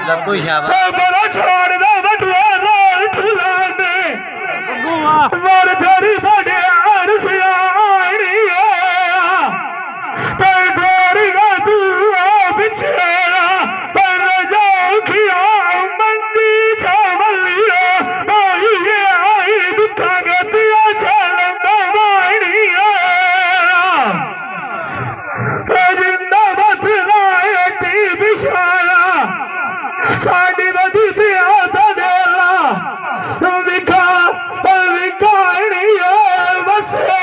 बग्गू शाबाश बड़ा छोड़ दे बटुआ ठुलाने मर तेरी बड़े सियाणी ते ढोरी का दूआ बिछेड़ा पर जोखिया मंदी छवलिया आई दुखा गतिया चल दवाणी जिंदा बतलाए टी बिछाया साड़ी बदी ते आता देला विका विकाणी वसे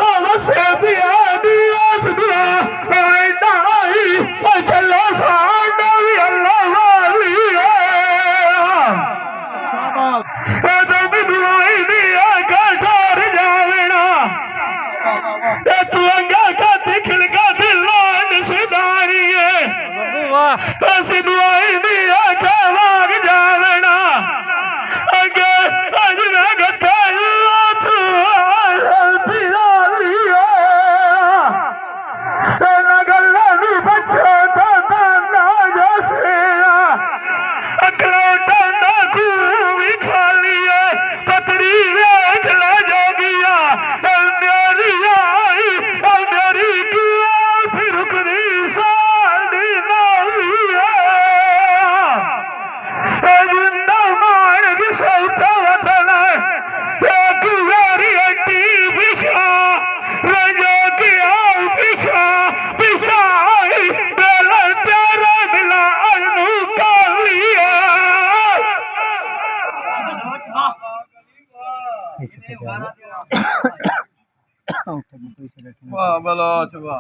वसे पिया दिया सुना आई चलो साडा भी अल्लाह वाली है तो दुआई दिया का ठहर जावेना तू अंगा का दिखल का दिलान सुधारी है ऐसी दुआई दिया का भाग जावेना अगे अजना गता तू पिला लिया नगल्ला नु बच्चा दादा ना जसेरा अखलौटा ना खूबी खा लिया पतरी वेख ला जोगिया मेरी आई मेरी दुआ फिर रुकनी साड़ी नालिया जिंदा मान भी सौता वतन एक वेरी अड्डी पिछा रजो की आओ पिछा पिछा बेल तेरा मिला अनु कालिया वाह बलो चुका